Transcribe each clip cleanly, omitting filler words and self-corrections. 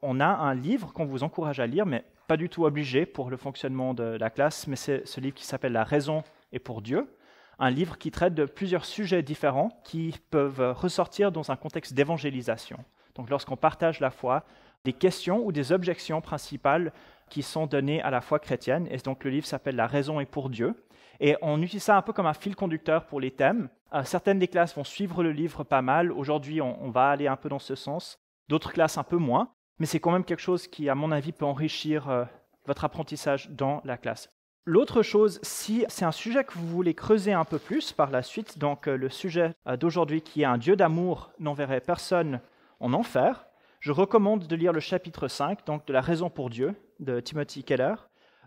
on a un livre qu'on vous encourage à lire, mais pas du tout obligé pour le fonctionnement de la classe, mais c'est ce livre qui s'appelle La raison est pour Dieu, un livre qui traite de plusieurs sujets différents qui peuvent ressortir dans un contexte d'évangélisation. Donc lorsqu'on partage la foi, des questions ou des objections principales qui sont données à la foi chrétienne, et donc le livre s'appelle La raison est pour Dieu, et on utilise ça un peu comme un fil conducteur pour les thèmes. Certaines des classes vont suivre le livre pas mal, aujourd'hui on va aller un peu dans ce sens, d'autres classes un peu moins, mais c'est quand même quelque chose qui, à mon avis, peut enrichir votre apprentissage dans la classe. L'autre chose, si c'est un sujet que vous voulez creuser un peu plus par la suite, donc le sujet d'aujourd'hui qui est un Dieu d'amour n'enverrait personne en enfer, je recommande de lire le chapitre 5, donc de La raison pour Dieu, de Timothy Keller.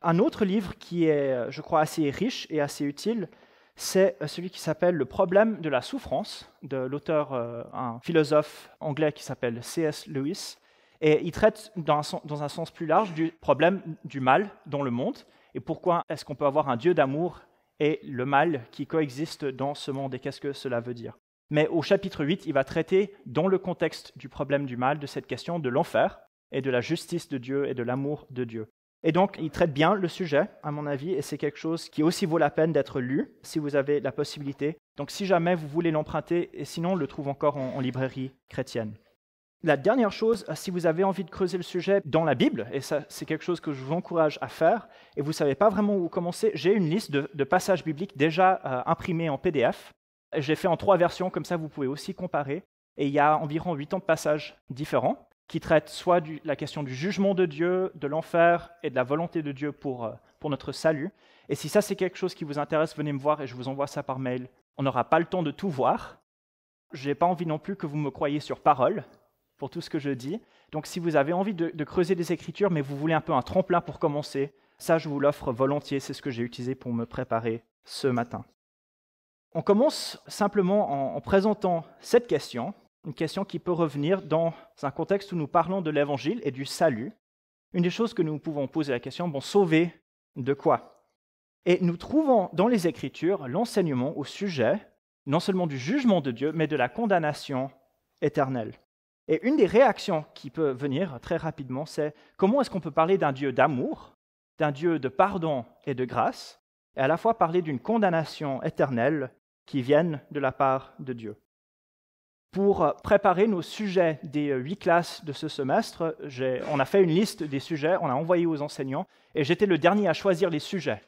Un autre livre qui est, je crois, assez riche et assez utile, c'est celui qui s'appelle Le problème de la souffrance, de l'auteur, un philosophe anglais qui s'appelle C.S. Lewis. Et il traite dans un sens plus large du problème du mal dans le monde et pourquoi est-ce qu'on peut avoir un Dieu d'amour et le mal qui coexistent dans ce monde et qu'est-ce que cela veut dire. Mais au chapitre 8, il va traiter, dans le contexte du problème du mal, de cette question de l'enfer et de la justice de Dieu et de l'amour de Dieu. Et donc, il traite bien le sujet, à mon avis, et c'est quelque chose qui aussi vaut la peine d'être lu, si vous avez la possibilité. Donc, si jamais vous voulez l'emprunter, et sinon, on le trouve encore en librairie chrétienne. La dernière chose, si vous avez envie de creuser le sujet dans la Bible, et ça, c'est quelque chose que je vous encourage à faire, et vous ne savez pas vraiment où commencer, j'ai une liste de passages bibliques déjà imprimés en PDF. J'ai fait en 3 versions, comme ça vous pouvez aussi comparer. Et il y a environ 80 passages différents qui traitent soit de la question du jugement de Dieu, de l'enfer et de la volonté de Dieu pour notre salut. Et si ça c'est quelque chose qui vous intéresse, venez me voir et je vous envoie ça par mail. On n'aura pas le temps de tout voir. Je n'ai pas envie non plus que vous me croyiez sur parole pour tout ce que je dis. Donc si vous avez envie de creuser des Écritures, mais vous voulez un peu un tremplin pour commencer, ça je vous l'offre volontiers, c'est ce que j'ai utilisé pour me préparer ce matin. On commence simplement en présentant cette question, une question qui peut revenir dans un contexte où nous parlons de l'Évangile et du salut. Une des choses que nous pouvons poser la question, sauver de quoi? Et nous trouvons dans les Écritures l'enseignement au sujet non seulement du jugement de Dieu, mais de la condamnation éternelle. Et une des réactions qui peut venir très rapidement, c'est comment est-ce qu'on peut parler d'un Dieu d'amour, d'un Dieu de pardon et de grâce, et à la fois parler d'une condamnation éternelle qui vienne de la part de Dieu. Pour préparer nos sujets des 8 classes de ce semestre, on a fait une liste des sujets, on a envoyé aux enseignants, et j'étais le dernier à choisir les sujets.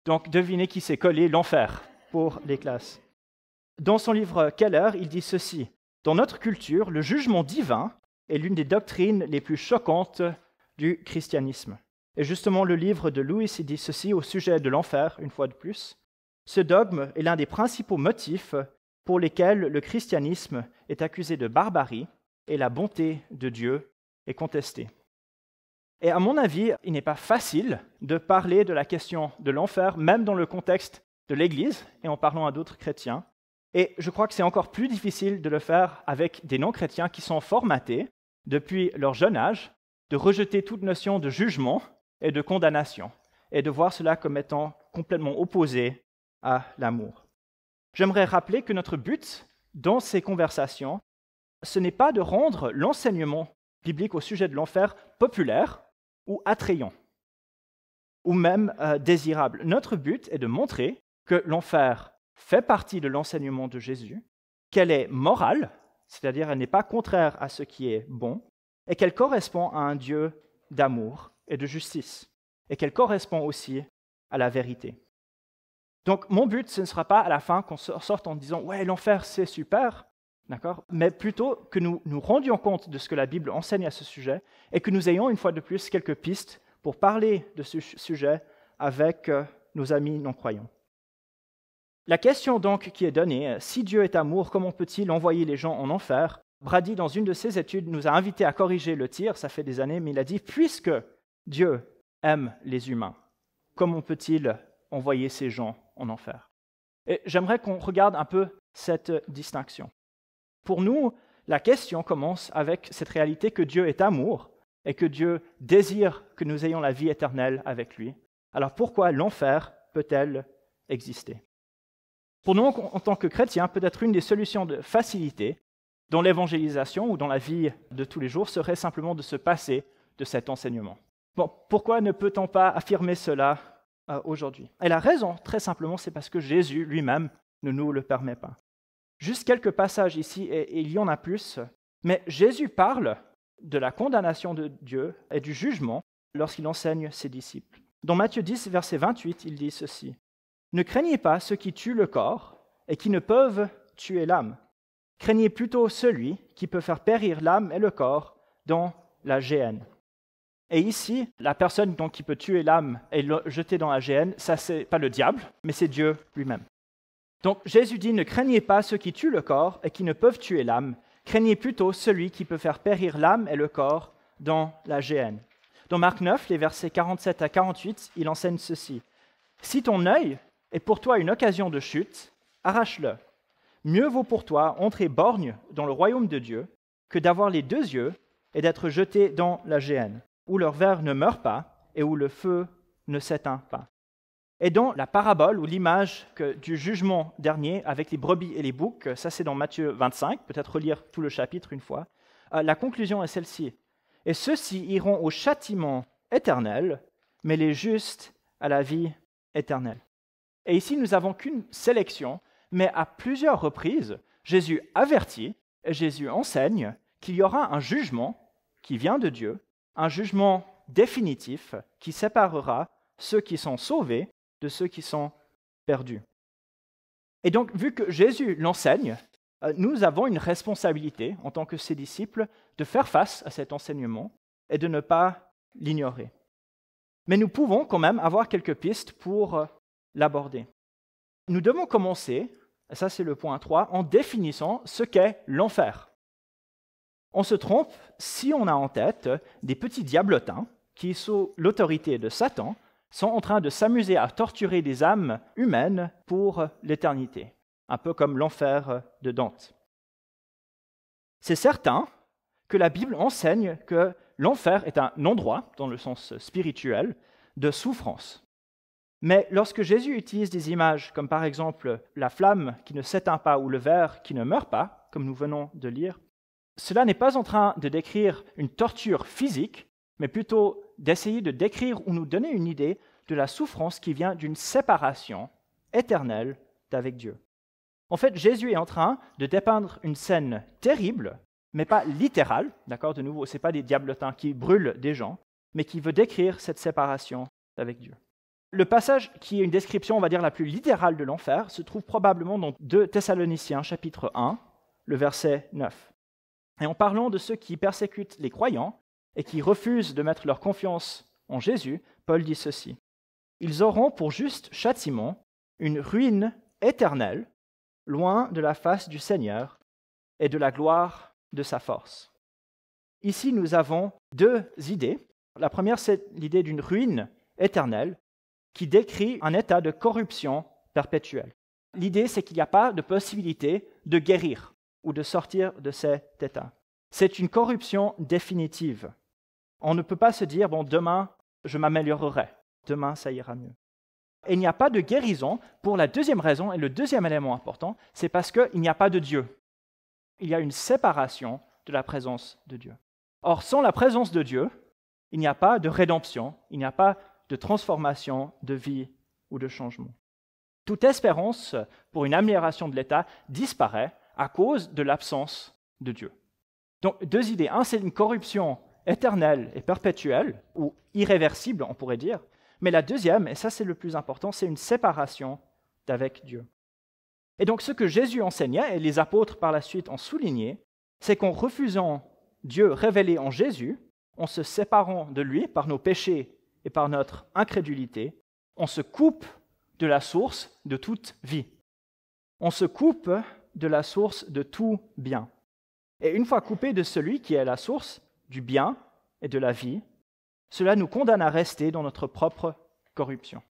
Donc devinez qui s'est collé l'enfer pour les classes. Dans son livre Keller, il dit ceci: « Dans notre culture, le jugement divin est l'une des doctrines les plus choquantes du christianisme. » Et justement, le livre de Lewis il dit ceci au sujet de l'enfer, une fois de plus. « Ce dogme est l'un des principaux motifs pour lesquels le christianisme est accusé de barbarie et la bonté de Dieu est contestée. » Et à mon avis, il n'est pas facile de parler de la question de l'enfer, même dans le contexte de l'Église et en parlant à d'autres chrétiens. Et je crois que c'est encore plus difficile de le faire avec des non-chrétiens qui sont formatés, depuis leur jeune âge, de rejeter toute notion de jugement et de condamnation, et de voir cela comme étant complètement opposé à l'amour. J'aimerais rappeler que notre but dans ces conversations, ce n'est pas de rendre l'enseignement biblique au sujet de l'enfer populaire ou attrayant, ou même désirable. Notre but est de montrer que l'enfer fait partie de l'enseignement de Jésus, qu'elle est morale, c'est-à-dire elle n'est pas contraire à ce qui est bon, et qu'elle correspond à un Dieu d'amour et de justice, et qu'elle correspond aussi à la vérité. Donc mon but, ce ne sera pas à la fin qu'on sorte en disant « ouais, l'enfer c'est super », d'accord, mais plutôt que nous nous rendions compte de ce que la Bible enseigne à ce sujet, et que nous ayons une fois de plus quelques pistes pour parler de ce sujet avec nos amis non-croyants. La question donc qui est donnée, si Dieu est amour, comment peut-il envoyer les gens en enfer? Brady, dans une de ses études, nous a invités à corriger le tir, ça fait des années, mais il a dit, puisque Dieu aime les humains, comment peut-il envoyer ces gens en enfer? Et j'aimerais qu'on regarde un peu cette distinction. Pour nous, la question commence avec cette réalité que Dieu est amour et que Dieu désire que nous ayons la vie éternelle avec lui. Alors pourquoi l'enfer peut-elle exister? Pour nous, en tant que chrétiens, peut-être une des solutions de facilité, dont l'évangélisation ou dans la vie de tous les jours serait simplement de se passer de cet enseignement. Bon, pourquoi ne peut-on pas affirmer cela aujourd'hui? Et la raison, très simplement, c'est parce que Jésus lui-même ne nous le permet pas. Juste quelques passages ici, et il y en a plus, mais Jésus parle de la condamnation de Dieu et du jugement lorsqu'il enseigne ses disciples. Dans Matthieu 10, verset 28, il dit ceci: « Ne craignez pas ceux qui tuent le corps et qui ne peuvent tuer l'âme. Craignez plutôt celui qui peut faire périr l'âme et le corps dans la géhenne. » Et ici, la personne qui peut tuer l'âme et jeter dans la géhenne, ça c'est pas le diable, mais c'est Dieu lui-même. Donc Jésus dit: « Ne craignez pas ceux qui tuent le corps et qui ne peuvent tuer l'âme. Craignez plutôt celui qui peut faire périr l'âme et le corps dans la géhenne. » Dans Marc 9, les versets 47 à 48, il enseigne ceci: « Si ton œil est pour toi une occasion de chute, arrache-le. Mieux vaut pour toi entrer borgne dans le royaume de Dieu que d'avoir les deux yeux et d'être jeté dans la géhenne, où leur ver ne meurt pas et où le feu ne s'éteint pas. » Et dans la parabole ou l'image du jugement dernier avec les brebis et les boucs, ça c'est dans Matthieu 25, peut-être relire tout le chapitre une fois, la conclusion est celle-ci: « Et ceux-ci iront au châtiment éternel, mais les justes à la vie éternelle. » Et ici, nous n'avons qu'une sélection, mais à plusieurs reprises, Jésus avertit et Jésus enseigne qu'il y aura un jugement qui vient de Dieu, un jugement définitif qui séparera ceux qui sont sauvés de ceux qui sont perdus. Et donc, vu que Jésus l'enseigne, nous avons une responsabilité en tant que ses disciples de faire face à cet enseignement et de ne pas l'ignorer. Mais nous pouvons quand même avoir quelques pistes pour l'aborder. Nous devons commencer, et ça c'est le point 3, en définissant ce qu'est l'enfer. On se trompe si on a en tête des petits diablotins qui, sous l'autorité de Satan, sont en train de s'amuser à torturer des âmes humaines pour l'éternité, un peu comme l'enfer de Dante. C'est certain que la Bible enseigne que l'enfer est un endroit, dans le sens spirituel, de souffrance. Mais lorsque Jésus utilise des images comme par exemple la flamme qui ne s'éteint pas ou le ver qui ne meurt pas, comme nous venons de lire, cela n'est pas en train de décrire une torture physique, mais plutôt d'essayer de décrire ou nous donner une idée de la souffrance qui vient d'une séparation éternelle d'avec Dieu. En fait, Jésus est en train de dépeindre une scène terrible, mais pas littérale, d'accord, de nouveau, ce n'est pas des diablotins qui brûlent des gens, mais qui veut décrire cette séparation d'avec Dieu. Le passage qui est une description, on va dire, la plus littérale de l'enfer se trouve probablement dans 2 Thessaloniciens, chapitre 1, le verset 9. Et en parlant de ceux qui persécutent les croyants et qui refusent de mettre leur confiance en Jésus, Paul dit ceci: « Ils auront pour juste châtiment une ruine éternelle, loin de la face du Seigneur et de la gloire de sa force. » Ici, nous avons 2 idées. La première, c'est l'idée d'une ruine éternelle qui décrit un état de corruption perpétuelle. L'idée, c'est qu'il n'y a pas de possibilité de guérir ou de sortir de cet état. C'est une corruption définitive. On ne peut pas se dire, bon, demain, je m'améliorerai, demain, ça ira mieux. Et il n'y a pas de guérison pour la deuxième raison, et le deuxième élément important, c'est parce qu'il n'y a pas de Dieu. Il y a une séparation de la présence de Dieu. Or, sans la présence de Dieu, il n'y a pas de rédemption, il n'y a pas de transformation de vie ou de changement. Toute espérance pour une amélioration de l'état disparaît à cause de l'absence de Dieu. Donc, 2 idées. Un, c'est une corruption éternelle et perpétuelle, ou irréversible, on pourrait dire. Mais la deuxième, et ça c'est le plus important, c'est une séparation d'avec Dieu. Et donc, ce que Jésus enseignait, et les apôtres par la suite ont souligné, c'est qu'en refusant Dieu révélé en Jésus, en se séparant de lui par nos péchés et par notre incrédulité, on se coupe de la source de toute vie. On se coupe de la source de tout bien. Et une fois coupé de celui qui est la source du bien et de la vie, cela nous condamne à rester dans notre propre corruption.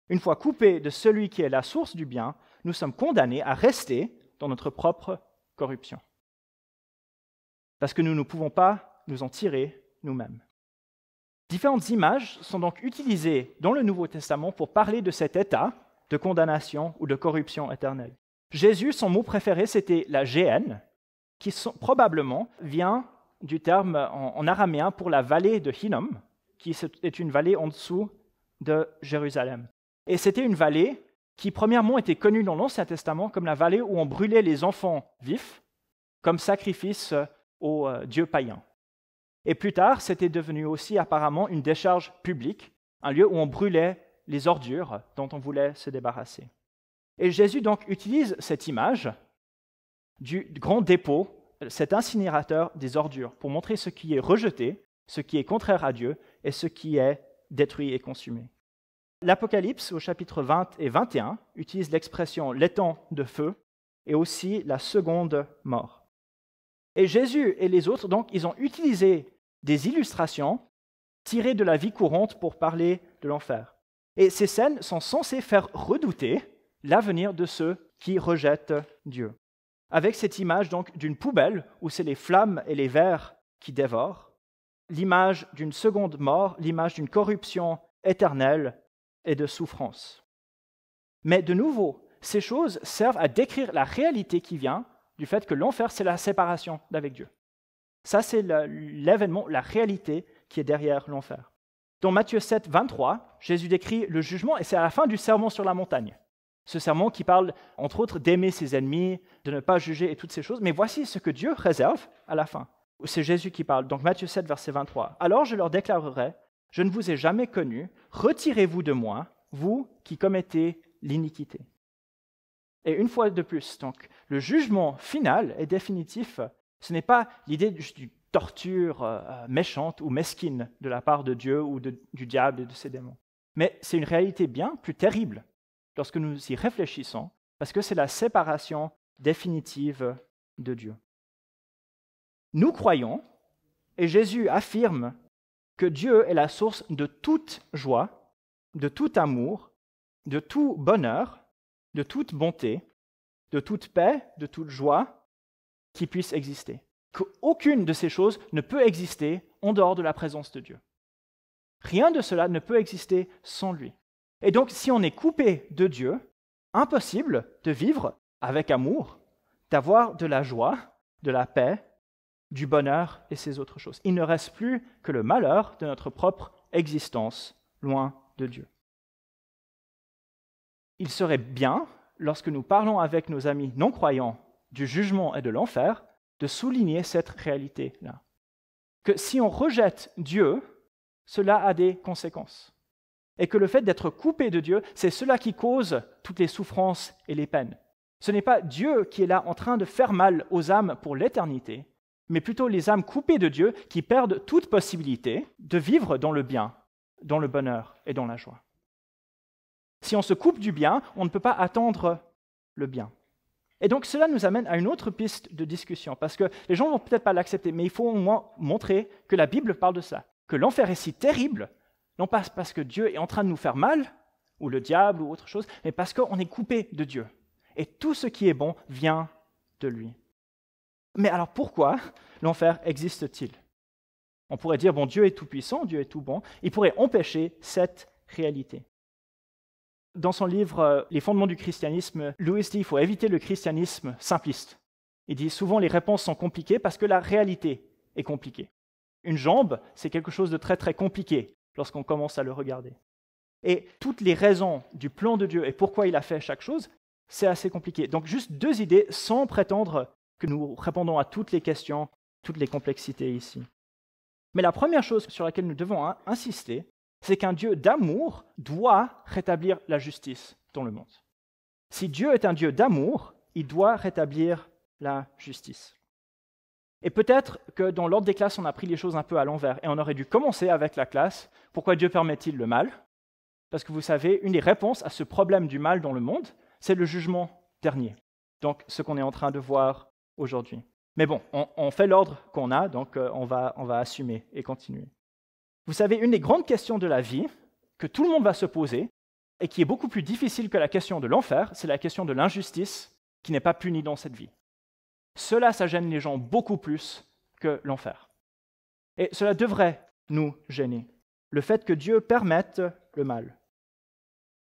Une fois coupé de celui qui est la source du bien, nous sommes condamnés à rester dans notre propre corruption. Parce que nous ne pouvons pas nous en tirer nous-mêmes. Différentes images sont donc utilisées dans le Nouveau Testament pour parler de cet état de condamnation ou de corruption éternelle. Jésus, son mot préféré, c'était la géhenne, qui probablement vient du terme en araméen pour la vallée de Hinnom, qui est une vallée en dessous de Jérusalem. Et c'était une vallée qui premièrement était connue dans l'Ancien Testament comme la vallée où on brûlait les enfants vifs comme sacrifice aux dieux païens. Et plus tard, c'était devenu aussi apparemment une décharge publique, un lieu où on brûlait les ordures dont on voulait se débarrasser. Et Jésus donc utilise cette image du grand dépôt, cet incinérateur des ordures, pour montrer ce qui est rejeté, ce qui est contraire à Dieu et ce qui est détruit et consumé. L'Apocalypse, au chapitre 20 et 21, utilise l'expression « l'étang de feu » et aussi la seconde mort. Et Jésus et les autres, donc, ils ont utilisé des illustrations tirées de la vie courante pour parler de l'enfer. Et ces scènes sont censées faire redouter l'avenir de ceux qui rejettent Dieu. Avec cette image donc d'une poubelle où c'est les flammes et les vers qui dévorent, l'image d'une seconde mort, l'image d'une corruption éternelle et de souffrance. Mais de nouveau, ces choses servent à décrire la réalité qui vient du fait que l'enfer, c'est la séparation d'avec Dieu. Ça, c'est l'événement, la réalité qui est derrière l'enfer. Dans Matthieu 7, 23, Jésus décrit le jugement, et c'est à la fin du sermon sur la montagne. Ce sermon qui parle, entre autres, d'aimer ses ennemis, de ne pas juger et toutes ces choses. Mais voici ce que Dieu réserve à la fin. C'est Jésus qui parle. Donc Matthieu 7, verset 23. « Alors je leur déclarerai, je ne vous ai jamais connus, retirez-vous de moi, vous qui commettez l'iniquité. » Et une fois de plus, donc, le jugement final et définitif, ce n'est pas l'idée d'une torture méchante ou mesquine de la part de Dieu ou du diable et de ses démons. Mais c'est une réalité bien plus terrible lorsque nous y réfléchissons, parce que c'est la séparation définitive de Dieu. Nous croyons, et Jésus affirme, que Dieu est la source de toute joie, de tout amour, de tout bonheur, de toute bonté, de toute paix, de toute joie qui puisse exister. Qu'aucune de ces choses ne peut exister en dehors de la présence de Dieu. Rien de cela ne peut exister sans lui. Et donc, si on est coupé de Dieu, impossible de vivre avec amour, d'avoir de la joie, de la paix, du bonheur et ces autres choses. Il ne reste plus que le malheur de notre propre existence, loin de Dieu. Il serait bien, lorsque nous parlons avec nos amis non-croyants du jugement et de l'enfer, de souligner cette réalité-là. Que si on rejette Dieu, cela a des conséquences. Et que le fait d'être coupé de Dieu, c'est cela qui cause toutes les souffrances et les peines. Ce n'est pas Dieu qui est là en train de faire mal aux âmes pour l'éternité, mais plutôt les âmes coupées de Dieu qui perdent toute possibilité de vivre dans le bien, dans le bonheur et dans la joie. Si on se coupe du bien, on ne peut pas attendre le bien. Et donc cela nous amène à une autre piste de discussion, parce que les gens ne vont peut-être pas l'accepter, mais il faut au moins montrer que la Bible parle de ça, que l'enfer est si terrible, non pas parce que Dieu est en train de nous faire mal, ou le diable ou autre chose, mais parce qu'on est coupé de Dieu. Et tout ce qui est bon vient de lui. Mais alors pourquoi l'enfer existe-t-il? On pourrait dire, bon, Dieu est tout-puissant, Dieu est tout bon, il pourrait empêcher cette réalité. Dans son livre « Les fondements du christianisme », Lewis dit qu'il faut éviter le christianisme simpliste. Il dit souvent les réponses sont compliquées parce que la réalité est compliquée. Une jambe, c'est quelque chose de très très compliqué lorsqu'on commence à le regarder. Et toutes les raisons du plan de Dieu et pourquoi il a fait chaque chose, c'est assez compliqué. Donc juste deux idées sans prétendre que nous répondons à toutes les questions, toutes les complexités ici. Mais la première chose sur laquelle nous devons insister, c'est qu'un Dieu d'amour doit rétablir la justice dans le monde. Si Dieu est un Dieu d'amour, il doit rétablir la justice. Et peut-être que dans l'ordre des classes, on a pris les choses un peu à l'envers, et on aurait dû commencer avec la classe. Pourquoi Dieu permet-il le mal? Parce que vous savez, une des réponses à ce problème du mal dans le monde, c'est le jugement dernier. Donc, ce qu'on est en train de voir aujourd'hui. Mais bon, on fait l'ordre qu'on a, donc on va assumer et continuer. Vous savez, une des grandes questions de la vie que tout le monde va se poser, et qui est beaucoup plus difficile que la question de l'enfer, c'est la question de l'injustice qui n'est pas punie dans cette vie. Cela, ça gêne les gens beaucoup plus que l'enfer. Et cela devrait nous gêner, le fait que Dieu permette le mal.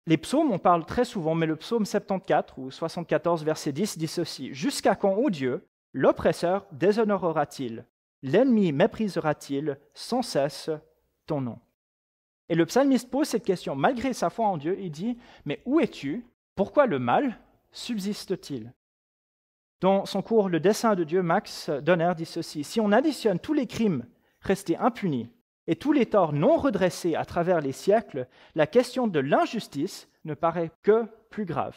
Les psaumes, on parle très souvent, mais le psaume 74 ou 74, verset 10 dit ceci: « Jusqu'à quand, ô Dieu, l'oppresseur déshonorera-t-il, l'ennemi méprisera-t-il sans cesse ton nom? Et le psalmiste pose cette question, malgré sa foi en Dieu, il dit, mais où es-tu? Pourquoi le mal subsiste-t-il? Dans son cours Le dessein de Dieu, Max Donner dit ceci, si on additionne tous les crimes restés impunis et tous les torts non redressés à travers les siècles, la question de l'injustice ne paraît que plus grave.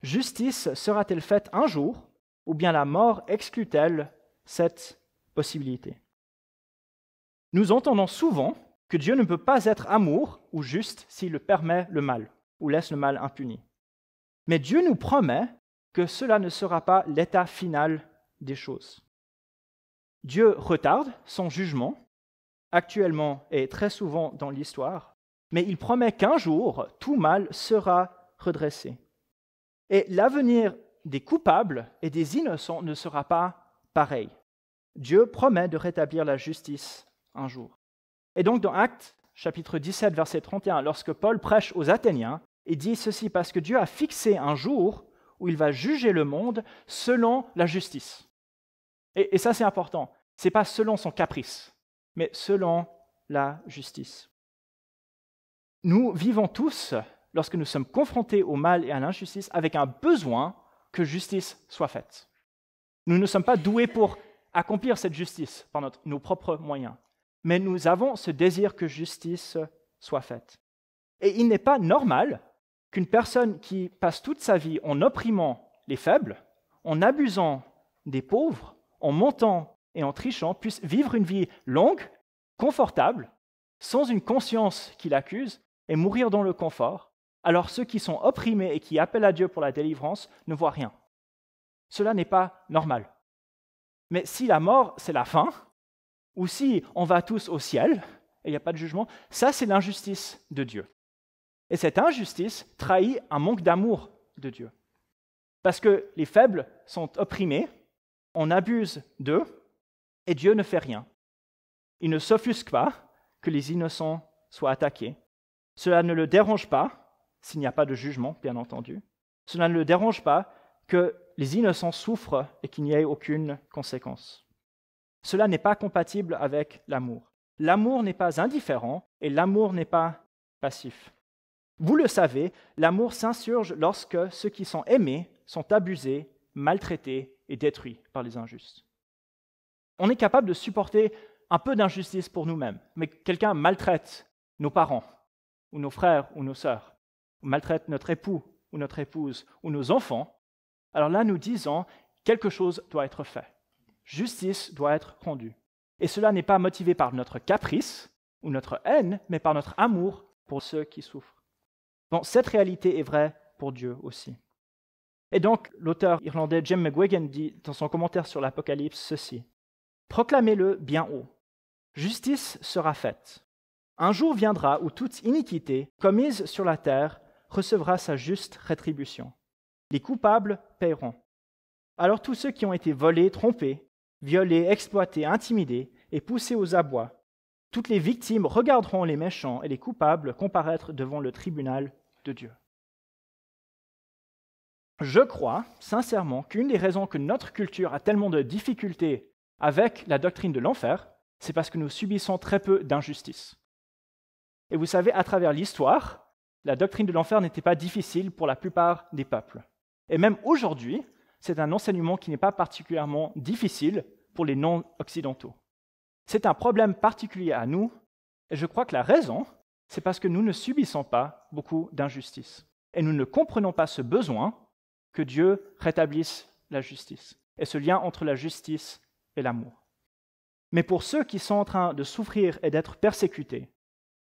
Justice sera-t-elle faite un jour, ou bien la mort exclut-elle cette possibilité? Nous entendons souvent que Dieu ne peut pas être amour ou juste s'il permet le mal ou laisse le mal impuni. Mais Dieu nous promet que cela ne sera pas l'état final des choses. Dieu retarde son jugement, actuellement et très souvent dans l'histoire, mais il promet qu'un jour, tout mal sera redressé. Et l'avenir des coupables et des innocents ne sera pas pareil. Dieu promet de rétablir la justice un jour. Et donc dans Actes, chapitre 17, verset 31, lorsque Paul prêche aux Athéniens, il dit ceci, parce que Dieu a fixé un jour où il va juger le monde selon la justice. Et ça c'est important, ce n'est pas selon son caprice, mais selon la justice. Nous vivons tous, lorsque nous sommes confrontés au mal et à l'injustice, avec un besoin que justice soit faite. Nous ne sommes pas doués pour accomplir cette justice par nos propres moyens, mais nous avons ce désir que justice soit faite. Et il n'est pas normal qu'une personne qui passe toute sa vie en opprimant les faibles, en abusant des pauvres, en mentant et en trichant, puisse vivre une vie longue, confortable, sans une conscience qui l'accuse, et mourir dans le confort, alors ceux qui sont opprimés et qui appellent à Dieu pour la délivrance ne voient rien. Cela n'est pas normal. Mais si la mort, c'est la fin, ou si on va tous au ciel, et il n'y a pas de jugement, ça c'est l'injustice de Dieu. Et cette injustice trahit un manque d'amour de Dieu. Parce que les faibles sont opprimés, on abuse d'eux, et Dieu ne fait rien. Il ne s'offusque pas que les innocents soient attaqués. Cela ne le dérange pas, s'il n'y a pas de jugement, bien entendu. Cela ne le dérange pas que les innocents souffrent et qu'il n'y ait aucune conséquence. Cela n'est pas compatible avec l'amour. L'amour n'est pas indifférent et l'amour n'est pas passif. Vous le savez, l'amour s'insurge lorsque ceux qui sont aimés sont abusés, maltraités et détruits par les injustes. On est capable de supporter un peu d'injustice pour nous-mêmes, mais quelqu'un maltraite nos parents, ou nos frères, ou nos sœurs, ou maltraite notre époux, ou notre épouse, ou nos enfants, alors là nous disons quelque chose doit être fait. Justice doit être rendue. Et cela n'est pas motivé par notre caprice ou notre haine, mais par notre amour pour ceux qui souffrent. Bon, cette réalité est vraie pour Dieu aussi. Et donc, l'auteur irlandais Jim McGuigan dit dans son commentaire sur l'Apocalypse ceci. « Proclamez-le bien haut. Justice sera faite. Un jour viendra où toute iniquité commise sur la terre recevra sa juste rétribution. Les coupables paieront. Alors tous ceux qui ont été volés, trompés, violés, exploités, intimidés et poussés aux abois, toutes les victimes regarderont les méchants et les coupables comparaître devant le tribunal de Dieu. » Je crois sincèrement qu'une des raisons que notre culture a tellement de difficultés avec la doctrine de l'enfer, c'est parce que nous subissons très peu d'injustice. Et vous savez, à travers l'histoire, la doctrine de l'enfer n'était pas difficile pour la plupart des peuples. Et même aujourd'hui, c'est un enseignement qui n'est pas particulièrement difficile pour les non-occidentaux. C'est un problème particulier à nous, et je crois que la raison, c'est parce que nous ne subissons pas beaucoup d'injustice. Et nous ne comprenons pas ce besoin que Dieu rétablisse la justice, et ce lien entre la justice et l'amour. Mais pour ceux qui sont en train de souffrir et d'être persécutés,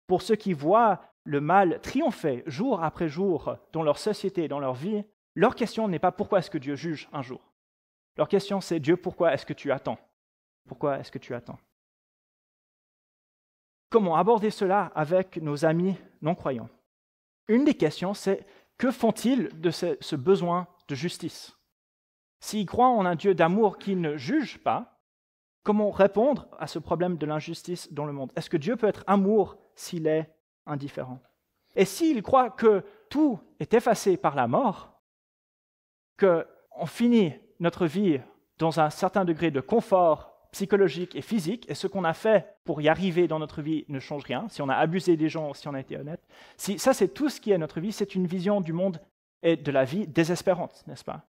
pour ceux qui voient le mal triompher jour après jour dans leur société et dans leur vie, leur question n'est pas pourquoi est-ce que Dieu juge un jour. Leur question c'est Dieu, pourquoi est-ce que tu attends? Pourquoi est-ce que tu attends? Comment aborder cela avec nos amis non-croyants? Une des questions c'est que font-ils de ce besoin de justice? S'ils croient en un Dieu d'amour qui ne juge pas, comment répondre à ce problème de l'injustice dans le monde? Est-ce que Dieu peut être amour s'il est indifférent? Et s'ils croient que tout est effacé par la mort, qu'on finit notre vie dans un certain degré de confort psychologique et physique, et ce qu'on a fait pour y arriver dans notre vie ne change rien, si on a abusé des gens, si on a été honnête, si ça c'est tout ce qui est notre vie, c'est une vision du monde et de la vie désespérante, n'est-ce pas?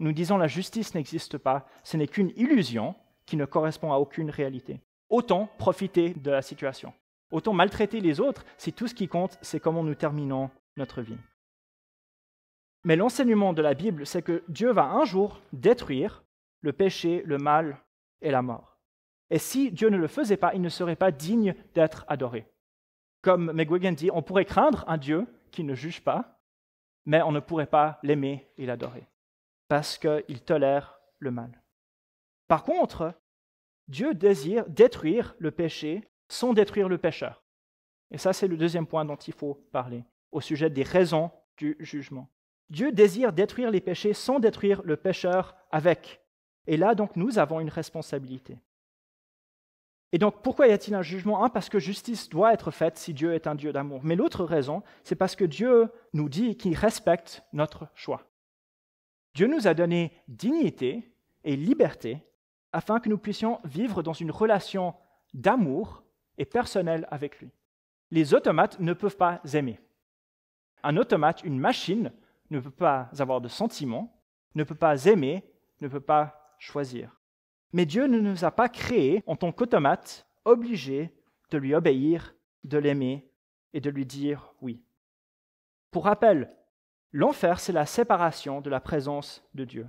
Nous disons la justice n'existe pas, ce n'est qu'une illusion qui ne correspond à aucune réalité. Autant profiter de la situation, autant maltraiter les autres si tout ce qui compte, c'est comment nous terminons notre vie. Mais l'enseignement de la Bible, c'est que Dieu va un jour détruire le péché, le mal et la mort. Et si Dieu ne le faisait pas, il ne serait pas digne d'être adoré. Comme McGuigan dit, on pourrait craindre un Dieu qui ne juge pas, mais on ne pourrait pas l'aimer et l'adorer, parce qu'il tolère le mal. Par contre, Dieu désire détruire le péché sans détruire le pécheur. Et ça, c'est le deuxième point dont il faut parler, au sujet des raisons du jugement. Dieu désire détruire les péchés sans détruire le pécheur avec. Et là, donc, nous avons une responsabilité. Et donc, pourquoi y a-t-il un jugement? Un, parce que justice doit être faite si Dieu est un Dieu d'amour. Mais l'autre raison, c'est parce que Dieu nous dit qu'il respecte notre choix. Dieu nous a donné dignité et liberté afin que nous puissions vivre dans une relation d'amour et personnelle avec lui. Les automates ne peuvent pas aimer. Un automate, une machine, ne peut pas avoir de sentiments, ne peut pas aimer, ne peut pas choisir. Mais Dieu ne nous a pas créés en tant qu'automates obligés de lui obéir, de l'aimer et de lui dire oui. Pour rappel, l'enfer, c'est la séparation de la présence de Dieu.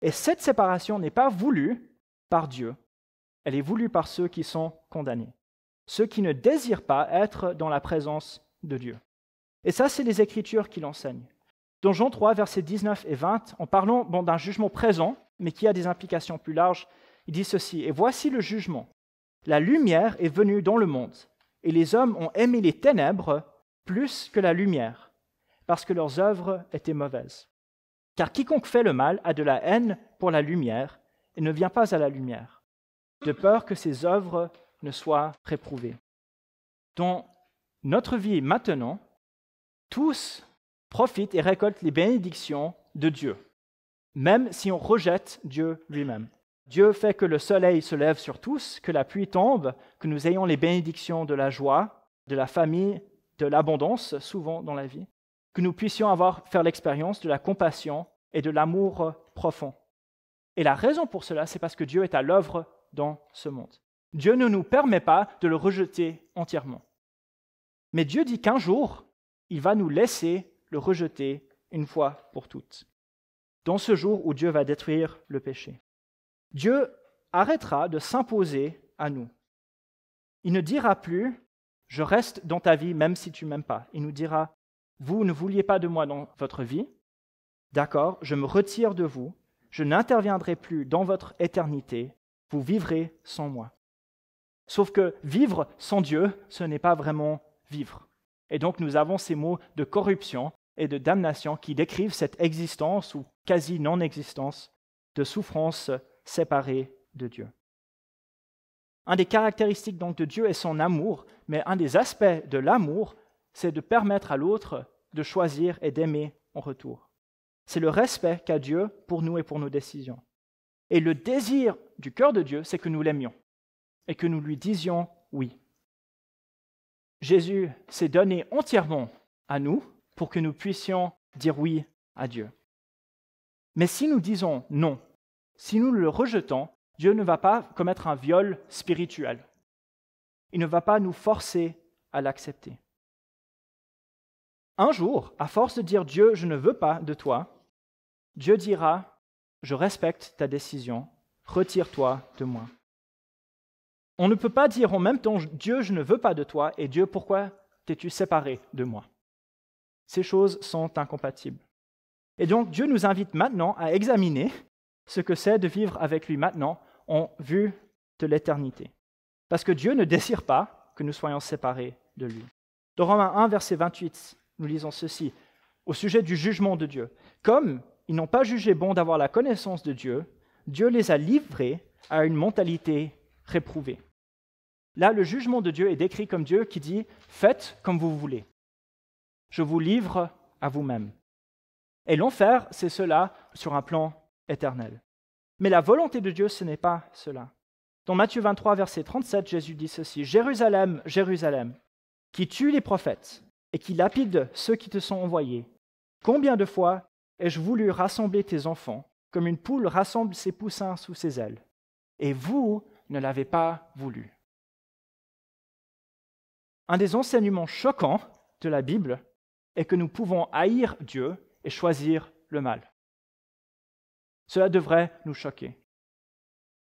Et cette séparation n'est pas voulue par Dieu, elle est voulue par ceux qui sont condamnés, ceux qui ne désirent pas être dans la présence de Dieu. Et ça, c'est les Écritures qui l'enseignent. Dans Jean 3, versets 19 et 20, en parlant d'un jugement présent, mais qui a des implications plus larges, il dit ceci: « Et voici le jugement. La lumière est venue dans le monde, et les hommes ont aimé les ténèbres plus que la lumière, parce que leurs œuvres étaient mauvaises. Car quiconque fait le mal a de la haine pour la lumière, et ne vient pas à la lumière, de peur que ses œuvres ne soient réprouvées. » Dans notre vie maintenant, tous profitent et récoltent les bénédictions de Dieu, même si on rejette Dieu lui-même. Dieu fait que le soleil se lève sur tous, que la pluie tombe, que nous ayons les bénédictions de la joie, de la famille, de l'abondance, souvent dans la vie, que nous puissions faire l'expérience de la compassion et de l'amour profond. Et la raison pour cela, c'est parce que Dieu est à l'œuvre dans ce monde. Dieu ne nous permet pas de le rejeter entièrement. Mais Dieu dit qu'un jour, il va nous laisser le rejeter une fois pour toutes, dans ce jour où Dieu va détruire le péché. Dieu arrêtera de s'imposer à nous. Il ne dira plus « je reste dans ta vie même si tu ne m'aimes pas ». Il nous dira « vous ne vouliez pas de moi dans votre vie, d'accord, je me retire de vous, je n'interviendrai plus dans votre éternité, vous vivrez sans moi ». Sauf que vivre sans Dieu, ce n'est pas vraiment vivre. Et donc nous avons ces mots de corruption et de damnation qui décrivent cette existence ou quasi non-existence de souffrance séparée de Dieu. Un des caractéristiques donc de Dieu est son amour, mais un des aspects de l'amour, c'est de permettre à l'autre de choisir et d'aimer en retour. C'est le respect qu'a Dieu pour nous et pour nos décisions. Et le désir du cœur de Dieu, c'est que nous l'aimions et que nous lui disions oui. Jésus s'est donné entièrement à nous pour que nous puissions dire oui à Dieu. Mais si nous disons non, si nous le rejetons, Dieu ne va pas commettre un viol spirituel. Il ne va pas nous forcer à l'accepter. Un jour, à force de dire « Dieu, je ne veux pas de toi », Dieu dira « Je respecte ta décision, retire-toi de moi ». On ne peut pas dire en même temps « Dieu, je ne veux pas de toi » et « Dieu, pourquoi t'es-tu séparé de moi ?» Ces choses sont incompatibles. Et donc Dieu nous invite maintenant à examiner ce que c'est de vivre avec lui maintenant en vue de l'éternité. Parce que Dieu ne désire pas que nous soyons séparés de lui. Dans Romains 1, verset 28, nous lisons ceci, au sujet du jugement de Dieu. Comme ils n'ont pas jugé bon d'avoir la connaissance de Dieu, Dieu les a livrés à une mentalité réprouvée. Là, le jugement de Dieu est décrit comme Dieu qui dit « Faites comme vous voulez. Je vous livre à vous-même. » Et l'enfer, c'est cela sur un plan éternel. Mais la volonté de Dieu, ce n'est pas cela. Dans Matthieu 23, verset 37, Jésus dit ceci, « Jérusalem, Jérusalem, qui tue les prophètes et qui lapide ceux qui te sont envoyés. Combien de fois ai-je voulu rassembler tes enfants, comme une poule rassemble ses poussins sous ses ailes, et vous ne l'avez pas voulu. » Un des enseignements choquants de la Bible est que nous pouvons haïr Dieu et choisir le mal. Cela devrait nous choquer.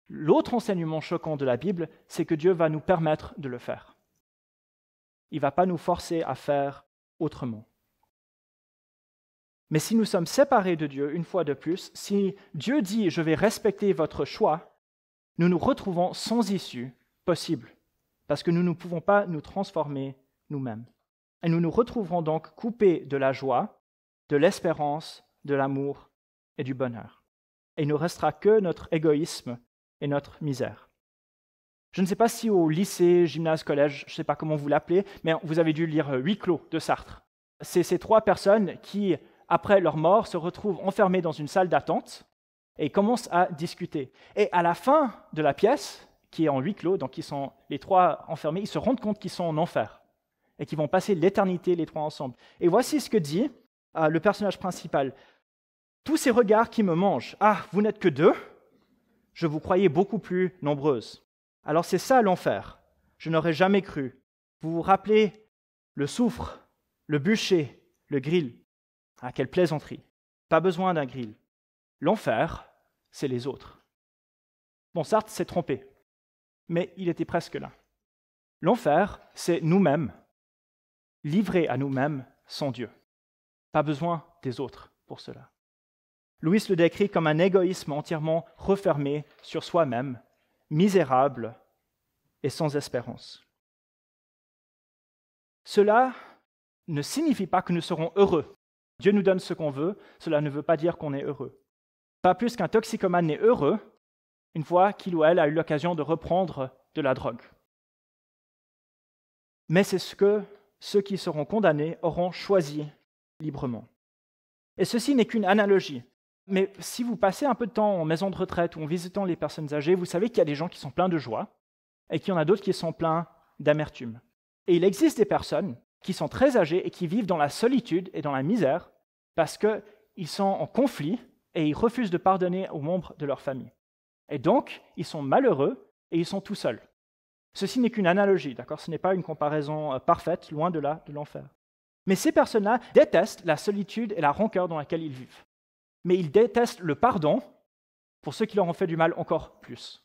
L'autre enseignement choquant de la Bible, c'est que Dieu va nous permettre de le faire. Il ne va pas nous forcer à faire autrement. Mais si nous sommes séparés de Dieu, une fois de plus, si Dieu dit « je vais respecter votre choix », nous nous retrouvons sans issue possible, parce que nous ne pouvons pas nous transformer nous-mêmes. Et nous nous retrouverons donc coupés de la joie, de l'espérance, de l'amour et du bonheur. Et il ne restera que notre égoïsme et notre misère. Je ne sais pas si au lycée, gymnase, collège, je ne sais pas comment vous l'appelez, mais vous avez dû lire Huis clos de Sartre. C'est ces trois personnes qui, après leur mort, se retrouvent enfermées dans une salle d'attente et commencent à discuter. Et à la fin de la pièce, qui est en huis clos, donc ils sont les trois enfermés, ils se rendent compte qu'ils sont en enfer et qu'ils vont passer l'éternité les trois ensemble. Et voici ce que dit le personnage principal. « Tous ces regards qui me mangent, ah, vous n'êtes que deux, je vous croyais beaucoup plus nombreuses. Alors c'est ça l'enfer, je n'aurais jamais cru. Vous vous rappelez le soufre, le bûcher, le grill. Ah, quelle plaisanterie, pas besoin d'un grill. L'enfer, c'est les autres. » Bon, Sartre s'est trompé, mais il était presque là. L'enfer, c'est nous-mêmes, livrés à nous-mêmes sans Dieu. Pas besoin des autres pour cela. Louis le décrit comme un égoïsme entièrement refermé sur soi-même, misérable et sans espérance. Cela ne signifie pas que nous serons heureux. Dieu nous donne ce qu'on veut, cela ne veut pas dire qu'on est heureux. Pas plus qu'un toxicomane n'est heureux une fois qu'il ou elle a eu l'occasion de reprendre de la drogue. Mais c'est ce que ceux qui seront condamnés auront choisi librement. Et ceci n'est qu'une analogie. Mais si vous passez un peu de temps en maison de retraite ou en visitant les personnes âgées, vous savez qu'il y a des gens qui sont pleins de joie et qu'il y en a d'autres qui sont pleins d'amertume. Et il existe des personnes qui sont très âgées et qui vivent dans la solitude et dans la misère parce qu'ils sont en conflit et ils refusent de pardonner aux membres de leur famille. Et donc, ils sont malheureux et ils sont tout seuls. Ceci n'est qu'une analogie, d'accord ? Ce n'est pas une comparaison parfaite, loin de là, de l'enfer. Mais ces personnes-là détestent la solitude et la rancœur dans laquelle ils vivent. Mais ils détestent le pardon pour ceux qui leur ont fait du mal encore plus.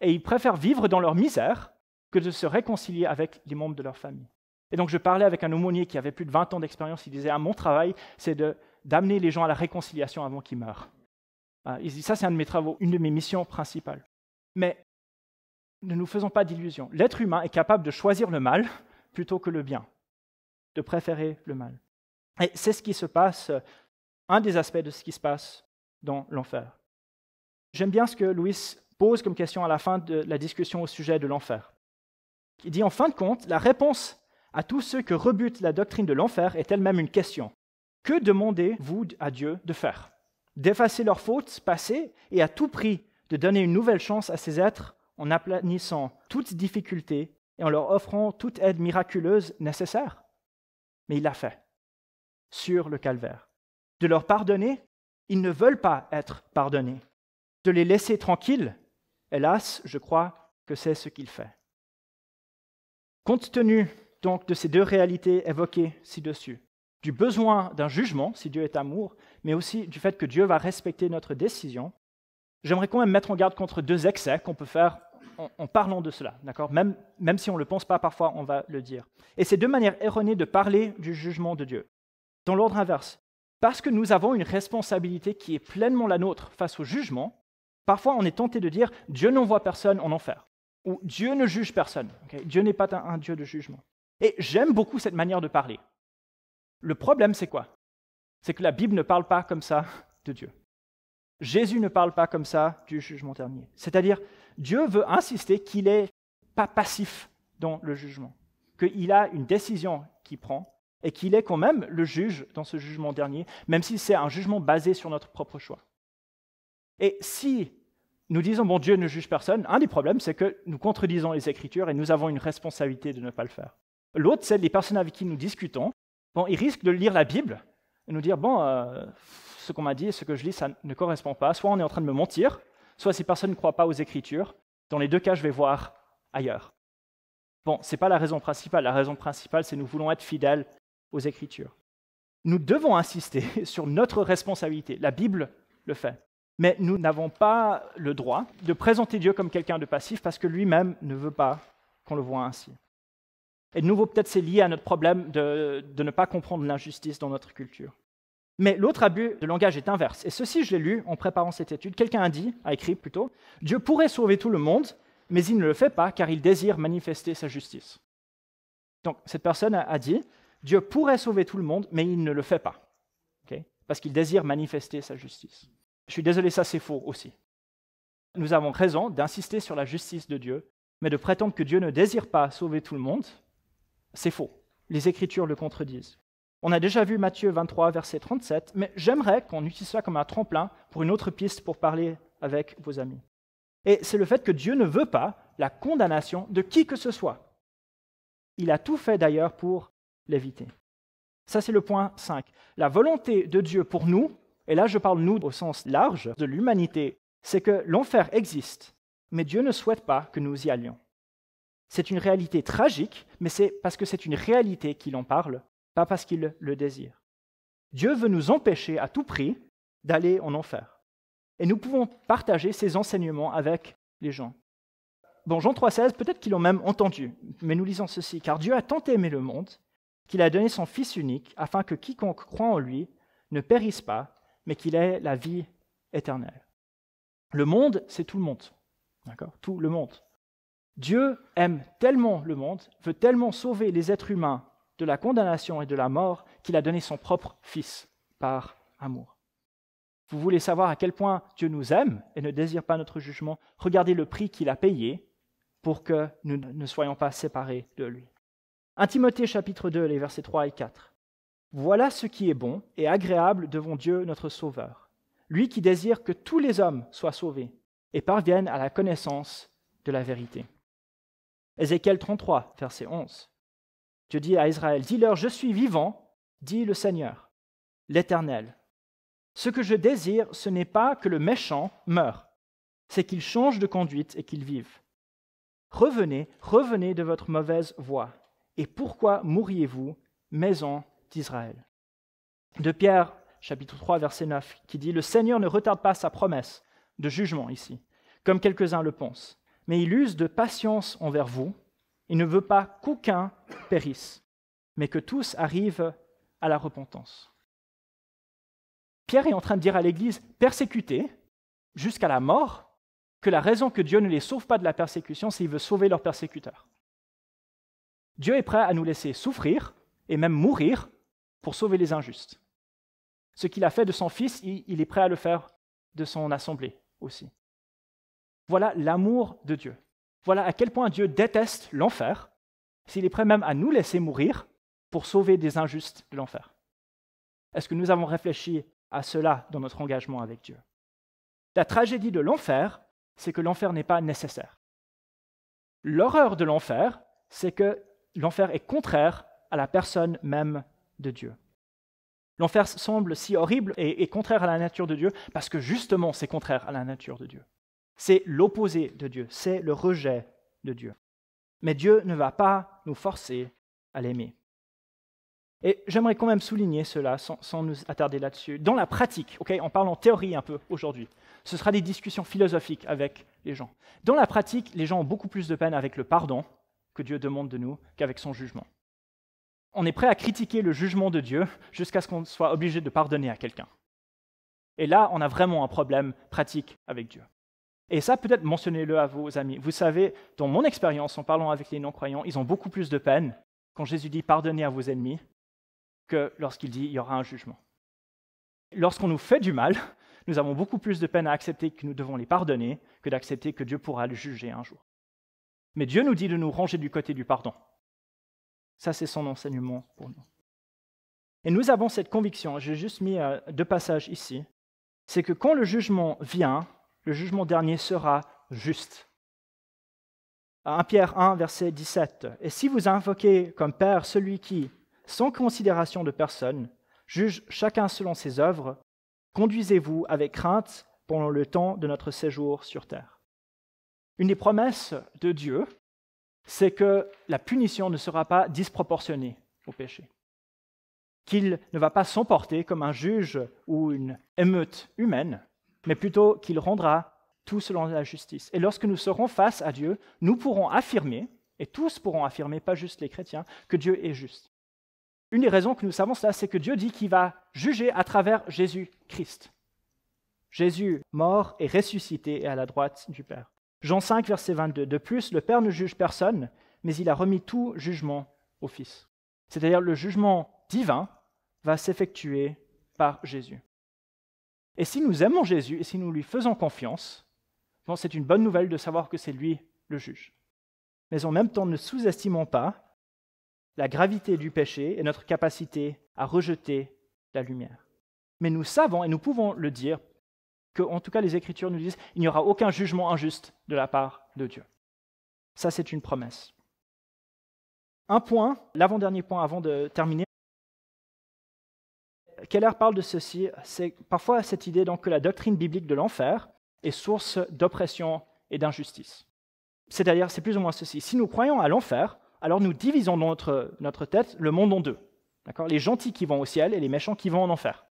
Et ils préfèrent vivre dans leur misère que de se réconcilier avec les membres de leur famille. Et donc je parlais avec un aumônier qui avait plus de 20 ans d'expérience, il disait « mon travail, c'est d'amener les gens à la réconciliation avant qu'ils meurent. » Il dit « ça c'est un de mes travaux, une de mes missions principales. » Mais ne nous faisons pas d'illusions. L'être humain est capable de choisir le mal plutôt que le bien, de préférer le mal. Et c'est ce qui se passe, un des aspects de ce qui se passe dans l'enfer. J'aime bien ce que Louis pose comme question à la fin de la discussion au sujet de l'enfer. Il dit, en fin de compte, la réponse à tous ceux que rebute la doctrine de l'enfer est elle-même une question. Que demandez-vous à Dieu de faire ? D'effacer leurs fautes passées et à tout prix de donner une nouvelle chance à ces êtres en aplanissant toute difficulté et en leur offrant toute aide miraculeuse nécessaire ? Mais il l'a fait, sur le calvaire. De leur pardonner, ils ne veulent pas être pardonnés. De les laisser tranquilles, hélas, je crois que c'est ce qu'il fait. Compte tenu donc de ces deux réalités évoquées ci-dessus, du besoin d'un jugement, si Dieu est amour, mais aussi du fait que Dieu va respecter notre décision, j'aimerais quand même mettre en garde contre deux excès qu'on peut faire en parlant de cela, d'accord ? Même si on ne le pense pas, parfois on va le dire. Et c'est deux manières erronées de parler du jugement de Dieu. Dans l'ordre inverse, parce que nous avons une responsabilité qui est pleinement la nôtre face au jugement, parfois on est tenté de dire « Dieu n'envoie personne en enfer » ou « Dieu ne juge personne ». Okay ? Dieu n'est pas un Dieu de jugement. Et j'aime beaucoup cette manière de parler. Le problème, c'est quoi ? C'est que la Bible ne parle pas comme ça de Dieu. Jésus ne parle pas comme ça du jugement dernier. C'est-à-dire, Dieu veut insister qu'il n'est pas passif dans le jugement, qu'il a une décision qu'il prend et qu'il est quand même le juge dans ce jugement dernier, même si c'est un jugement basé sur notre propre choix. Et si nous disons, bon, Dieu ne juge personne, un des problèmes, c'est que nous contredisons les Écritures et nous avons une responsabilité de ne pas le faire. L'autre, c'est les personnes avec qui nous discutons. Bon, ils risquent de lire la Bible et nous dire, bon, ce qu'on m'a dit, ce que je lis, ça ne correspond pas. Soit on est en train de me mentir, soit ces personnes ne croient pas aux Écritures. Dans les deux cas, je vais voir ailleurs. Bon, ce n'est pas la raison principale. La raison principale, c'est que nous voulons être fidèles aux Écritures. Nous devons insister sur notre responsabilité. La Bible le fait. Mais nous n'avons pas le droit de présenter Dieu comme quelqu'un de passif parce que lui-même ne veut pas qu'on le voie ainsi. Et de nouveau, peut-être c'est lié à notre problème de ne pas comprendre l'injustice dans notre culture. Mais l'autre abus de langage est inverse. Et ceci, je l'ai lu en préparant cette étude. Quelqu'un a écrit plutôt, « Dieu pourrait sauver tout le monde, mais il ne le fait pas car il désire manifester sa justice. » Donc, cette personne a dit, « Dieu pourrait sauver tout le monde, mais il ne le fait pas. Okay? Parce qu'il désire manifester sa justice. » Je suis désolé, ça c'est faux aussi. Nous avons raison d'insister sur la justice de Dieu, mais de prétendre que Dieu ne désire pas sauver tout le monde, c'est faux. Les Écritures le contredisent. On a déjà vu Matthieu 23, verset 37, mais j'aimerais qu'on utilise ça comme un tremplin pour une autre piste pour parler avec vos amis. Et c'est le fait que Dieu ne veut pas la condamnation de qui que ce soit. Il a tout fait d'ailleurs pour l'éviter. Ça, c'est le point 5. La volonté de Dieu pour nous, et là je parle nous au sens large de l'humanité, c'est que l'enfer existe, mais Dieu ne souhaite pas que nous y allions. C'est une réalité tragique, mais c'est parce que c'est une réalité qu'il en parle, pas parce qu'il le désire. Dieu veut nous empêcher à tout prix d'aller en enfer. Et nous pouvons partager ces enseignements avec les gens. Bon, Jean 3,16, peut-être qu'ils l'ont même entendu, mais nous lisons ceci. « Car Dieu a tant aimé le monde qu'il a donné son Fils unique, afin que quiconque croit en lui ne périsse pas, mais qu'il ait la vie éternelle. » Le monde, c'est tout le monde. D'accord ? Tout le monde. Dieu aime tellement le monde, veut tellement sauver les êtres humains de la condamnation et de la mort qu'il a donné son propre Fils par amour. Vous voulez savoir à quel point Dieu nous aime et ne désire pas notre jugement? Regardez le prix qu'il a payé pour que nous ne soyons pas séparés de lui. 1 Timothée chapitre 2, les versets 3 et 4. « Voilà ce qui est bon et agréable devant Dieu notre Sauveur, lui qui désire que tous les hommes soient sauvés et parviennent à la connaissance de la vérité. » Ézéchiel 33, verset 11. Dieu dit à Israël, « Dis-leur, je suis vivant, dit le Seigneur, l'Éternel. Ce que je désire, ce n'est pas que le méchant meure, c'est qu'il change de conduite et qu'il vive. Revenez, revenez de votre mauvaise voie. Et pourquoi mourriez-vous, maison d'Israël » De Pierre, chapitre 3, verset 9, qui dit « Le Seigneur ne retarde pas sa promesse de jugement ici, comme quelques-uns le pensent, mais il use de patience envers vous. Il ne veut pas qu'aucun périsse, mais que tous arrivent à la repentance. » Pierre est en train de dire à l'Église persécutée jusqu'à la mort que la raison que Dieu ne les sauve pas de la persécution, c'est qu'il veut sauver leurs persécuteurs. Dieu est prêt à nous laisser souffrir et même mourir pour sauver les injustes. Ce qu'il a fait de son Fils, il est prêt à le faire de son assemblée aussi. Voilà l'amour de Dieu. Voilà à quel point Dieu déteste l'enfer, s'il est prêt même à nous laisser mourir pour sauver des injustes de l'enfer. Est-ce que nous avons réfléchi à cela dans notre engagement avec Dieu? La tragédie de l'enfer, c'est que l'enfer n'est pas nécessaire. L'horreur de l'enfer, c'est que l'enfer est contraire à la personne même de Dieu. L'enfer semble si horrible et contraire à la nature de Dieu parce que justement c'est contraire à la nature de Dieu. C'est l'opposé de Dieu, c'est le rejet de Dieu. Mais Dieu ne va pas nous forcer à l'aimer. Et j'aimerais quand même souligner cela sans nous attarder là-dessus. Dans la pratique, on parle en théorie un peu aujourd'hui, ce sera des discussions philosophiques avec les gens. Dans la pratique, les gens ont beaucoup plus de peine avec le pardon que Dieu demande de nous qu'avec son jugement. On est prêt à critiquer le jugement de Dieu jusqu'à ce qu'on soit obligé de pardonner à quelqu'un. Et là, on a vraiment un problème pratique avec Dieu. Et ça, peut-être mentionnez-le à vos amis. Vous savez, dans mon expérience, en parlant avec les non-croyants, ils ont beaucoup plus de peine quand Jésus dit « pardonnez à vos ennemis » que lorsqu'il dit « il y aura un jugement ». Lorsqu'on nous fait du mal, nous avons beaucoup plus de peine à accepter que nous devons les pardonner que d'accepter que Dieu pourra le juger un jour. Mais Dieu nous dit de nous ranger du côté du pardon. Ça, c'est son enseignement pour nous. Et nous avons cette conviction, j'ai juste mis 2 passages ici, c'est que quand le jugement vient, le jugement dernier sera juste. 1 Pierre 1, verset 17. « Et si vous invoquez comme Père celui qui, sans considération de personne, juge chacun selon ses œuvres, conduisez-vous avec crainte pendant le temps de notre séjour sur terre. » Une des promesses de Dieu, c'est que la punition ne sera pas disproportionnée au péché. Qu'il ne va pas s'emporter comme un juge ou une émeute humaine, mais plutôt qu'il rendra tout selon la justice. Et lorsque nous serons face à Dieu, nous pourrons affirmer, et tous pourront affirmer, pas juste les chrétiens, que Dieu est juste. Une des raisons que nous savons cela, c'est que Dieu dit qu'il va juger à travers Jésus-Christ. Jésus, mort et ressuscité, est à la droite du Père. Jean 5, verset 22. « De plus, le Père ne juge personne, mais il a remis tout jugement au Fils. » C'est-à-dire le jugement divin va s'effectuer par Jésus. Et si nous aimons Jésus et si nous lui faisons confiance, bon, c'est une bonne nouvelle de savoir que c'est lui le juge. Mais en même temps, ne sous-estimons pas la gravité du péché et notre capacité à rejeter la lumière. Mais nous savons, et nous pouvons le dire, que, en tout cas les Écritures nous disent, il n'y aura aucun jugement injuste de la part de Dieu. Ça, c'est une promesse. Un point, l'avant-dernier point avant de terminer. Keller parle de ceci, c'est parfois cette idée donc, que la doctrine biblique de l'enfer est source d'oppression et d'injustice. C'est-à-dire, c'est plus ou moins ceci. Si nous croyons à l'enfer, alors nous divisons dans notre tête le monde en deux. D'accord ? Les gentils qui vont au ciel et les méchants qui vont en enfer.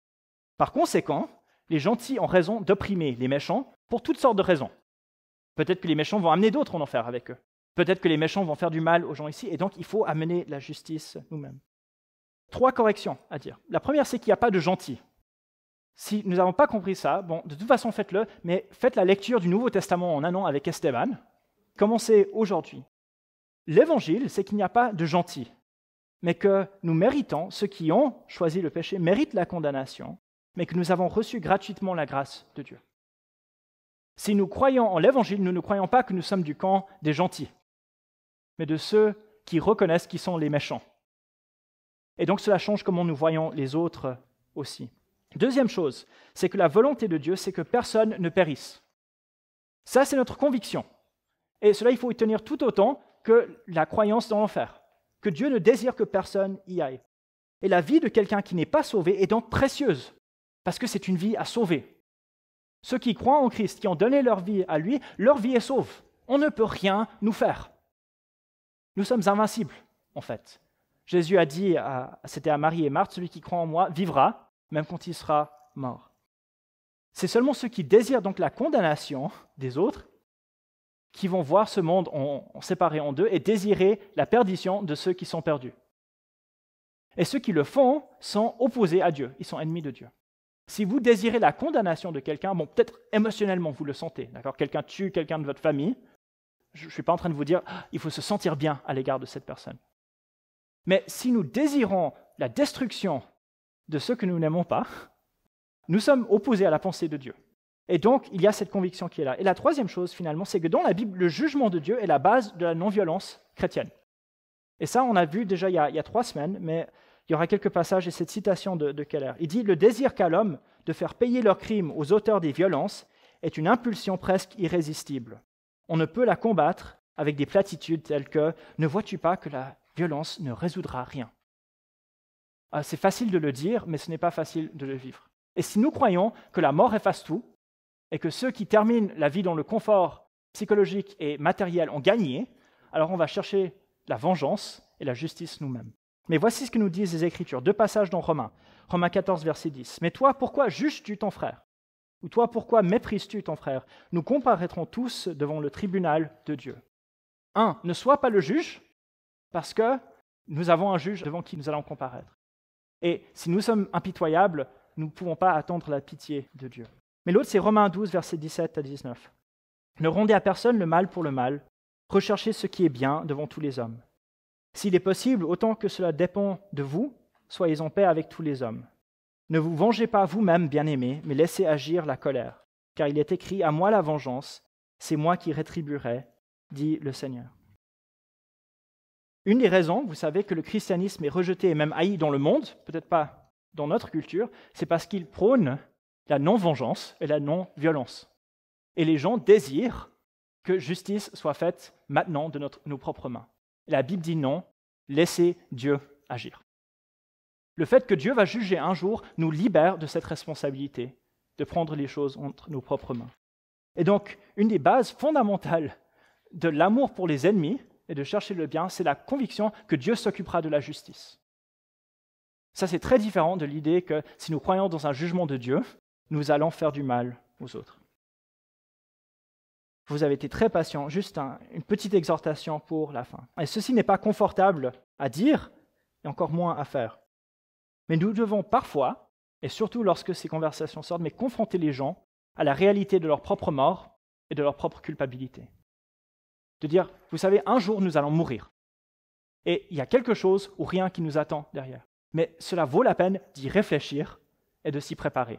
Par conséquent, les gentils ont raison d'opprimer les méchants pour toutes sortes de raisons. Peut-être que les méchants vont amener d'autres en enfer avec eux. Peut-être que les méchants vont faire du mal aux gens ici, et donc il faut amener la justice nous-mêmes. 3 corrections à dire. La première, c'est qu'il n'y a pas de gentils. Si nous n'avons pas compris ça, bon, de toute façon, faites-le, mais faites la lecture du Nouveau Testament en un an avec Esteban. Commencez aujourd'hui. L'évangile, c'est qu'il n'y a pas de gentils, mais que nous méritons, ceux qui ont choisi le péché, méritent la condamnation, mais que nous avons reçu gratuitement la grâce de Dieu. Si nous croyons en l'évangile, nous ne croyons pas que nous sommes du camp des gentils, mais de ceux qui reconnaissent qu'ils sont les méchants. Et donc cela change comment nous voyons les autres aussi. Deuxième chose, c'est que la volonté de Dieu, c'est que personne ne périsse. Ça, c'est notre conviction. Et cela, il faut y tenir tout autant que la croyance dans l'enfer, que Dieu ne désire que personne y aille. Et la vie de quelqu'un qui n'est pas sauvé est donc précieuse, parce que c'est une vie à sauver. Ceux qui croient en Christ, qui ont donné leur vie à lui, leur vie est sauve. On ne peut rien nous faire. Nous sommes invincibles, en fait. Jésus a dit, c'était à Marie et Marthe, celui qui croit en moi vivra, même quand il sera mort. C'est seulement ceux qui désirent donc la condamnation des autres qui vont voir ce monde en séparé en deux et désirer la perdition de ceux qui sont perdus. Et ceux qui le font sont opposés à Dieu, ils sont ennemis de Dieu. Si vous désirez la condamnation de quelqu'un, bon, peut-être émotionnellement vous le sentez, d'accord ? Quelqu'un tue quelqu'un de votre famille, je ne suis pas en train de vous dire il faut se sentir bien à l'égard de cette personne. Mais si nous désirons la destruction de ceux que nous n'aimons pas, nous sommes opposés à la pensée de Dieu. Et donc, il y a cette conviction qui est là. Et la troisième chose, finalement, c'est que dans la Bible, le jugement de Dieu est la base de la non-violence chrétienne. Et ça, on a vu déjà il y a 3 semaines, mais il y aura quelques passages et cette citation de Keller. Il dit « Le désir qu'a l'homme de faire payer leurs crimes aux auteurs des violences est une impulsion presque irrésistible. On ne peut la combattre avec des platitudes telles que « Ne vois-tu pas que la violence ne résoudra rien ?» C'est facile de le dire, mais ce n'est pas facile de le vivre. Et si nous croyons que la mort efface tout, et que ceux qui terminent la vie dans le confort psychologique et matériel ont gagné, alors on va chercher la vengeance et la justice nous-mêmes. Mais voici ce que nous disent les Écritures. 2 passages dans Romains. Romains 14, verset 10. « Mais toi, pourquoi juges-tu ton frère ? Ou toi, pourquoi méprises-tu ton frère ? Nous comparaîtrons tous devant le tribunal de Dieu. » 1. Ne sois pas le juge, parce que nous avons un juge devant qui nous allons comparaître. Et si nous sommes impitoyables, nous ne pouvons pas attendre la pitié de Dieu. Mais l'autre, c'est Romains 12, versets 17 à 19. « Ne rendez à personne le mal pour le mal, recherchez ce qui est bien devant tous les hommes. S'il est possible, autant que cela dépend de vous, soyez en paix avec tous les hommes. Ne vous vengez pas vous-même, bien-aimés, mais laissez agir la colère, car il est écrit « À moi la vengeance, c'est moi qui rétribuerai, dit le Seigneur. » Une des raisons, vous savez, que le christianisme est rejeté et même haï dans le monde, peut-être pas dans notre culture, c'est parce qu'il prône la non-vengeance et la non-violence. Et les gens désirent que justice soit faite maintenant de nos propres mains. Et la Bible dit non, laissez Dieu agir. Le fait que Dieu va juger un jour nous libère de cette responsabilité de prendre les choses entre nos propres mains. Et donc, une des bases fondamentales de l'amour pour les ennemis et de chercher le bien, c'est la conviction que Dieu s'occupera de la justice. Ça, c'est très différent de l'idée que si nous croyons dans un jugement de Dieu, nous allons faire du mal aux autres. Vous avez été très patient, juste une petite exhortation pour la fin. Et ceci n'est pas confortable à dire, et encore moins à faire. Mais nous devons parfois, et surtout lorsque ces conversations sortent, mais confronter les gens à la réalité de leur propre mort et de leur propre culpabilité. De dire, vous savez, un jour nous allons mourir. Et il y a quelque chose ou rien qui nous attend derrière. Mais cela vaut la peine d'y réfléchir et de s'y préparer.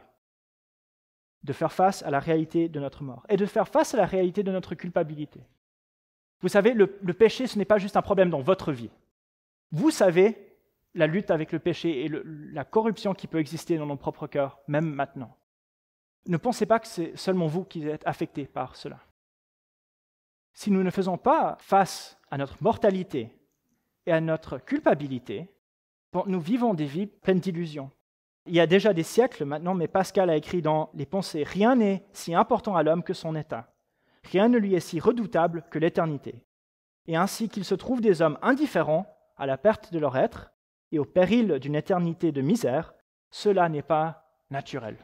De faire face à la réalité de notre mort et de faire face à la réalité de notre culpabilité. Vous savez, le péché, ce n'est pas juste un problème dans votre vie. Vous savez la lutte avec le péché et la corruption qui peut exister dans nos propres cœurs, même maintenant. Ne pensez pas que c'est seulement vous qui êtes affectés par cela. Si nous ne faisons pas face à notre mortalité et à notre culpabilité, nous vivons des vies pleines d'illusions. Il y a déjà des siècles maintenant, mais Pascal a écrit dans Les Pensées, « Rien n'est si important à l'homme que son état. Rien ne lui est si redoutable que l'éternité. Et ainsi qu'il se trouve des hommes indifférents à la perte de leur être et au péril d'une éternité de misère, cela n'est pas naturel. »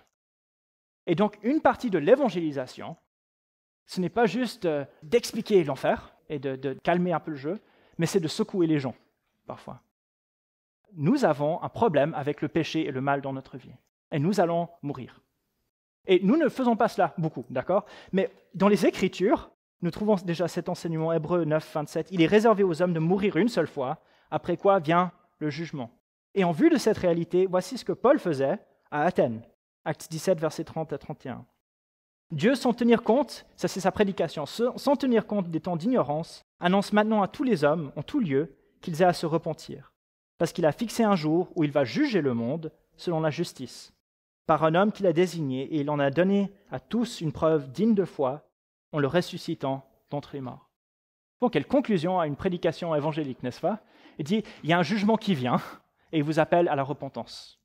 Et donc, une partie de l'évangélisation, ce n'est pas juste d'expliquer l'enfer et de calmer un peu le jeu, mais c'est de secouer les gens, parfois. Nous avons un problème avec le péché et le mal dans notre vie. Et nous allons mourir. Et nous ne faisons pas cela beaucoup, d'accord? Mais dans les Écritures, nous trouvons déjà cet enseignement, Hébreux 9, 27. Il est réservé aux hommes de mourir une seule fois, après quoi vient le jugement. Et en vue de cette réalité, voici ce que Paul faisait à Athènes. Actes 17, versets 30 à 31. Dieu, sans tenir compte, ça c'est sa prédication, sans tenir compte des temps d'ignorance, annonce maintenant à tous les hommes, en tout lieu, qu'ils aient à se repentir. Parce qu'il a fixé un jour où il va juger le monde selon la justice, par un homme qu'il a désigné, et il en a donné à tous une preuve digne de foi en le ressuscitant d'entre les morts. Bon, quelle conclusion à une prédication évangélique, n'est-ce pas? Il dit, il y a un jugement qui vient, et il vous appelle à la repentance.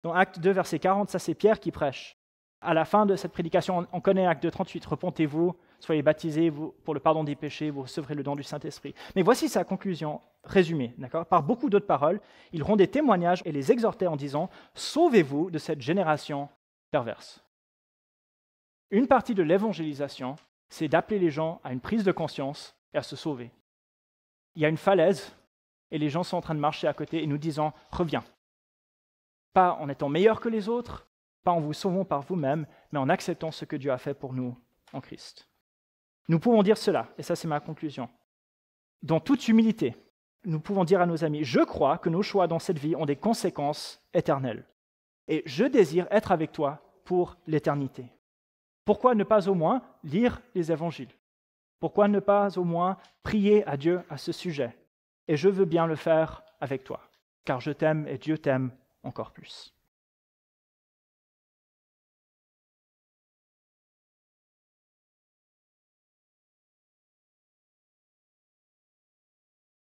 Dans Acte 2, verset 40, ça c'est Pierre qui prêche. À la fin de cette prédication, on connaît Acte 2, 38, « Repentez-vous, soyez baptisés pour le pardon des péchés, vous recevrez le don du Saint-Esprit. » Mais voici sa conclusion résumée, d'accord? Par beaucoup d'autres paroles, il rend des témoignages et les exhortait en disant « Sauvez-vous de cette génération perverse. » Une partie de l'évangélisation, c'est d'appeler les gens à une prise de conscience et à se sauver. Il y a une falaise et les gens sont en train de marcher à côté et nous disant « Reviens ». Pas en étant meilleurs que les autres, pas en vous sauvant par vous-même, mais en acceptant ce que Dieu a fait pour nous en Christ. Nous pouvons dire cela, et ça c'est ma conclusion. Dans toute humilité, nous pouvons dire à nos amis, je crois que nos choix dans cette vie ont des conséquences éternelles. Et je désire être avec toi pour l'éternité. Pourquoi ne pas au moins lire les évangiles? Pourquoi ne pas au moins prier à Dieu à ce sujet? Et je veux bien le faire avec toi, car je t'aime et Dieu t'aime encore plus.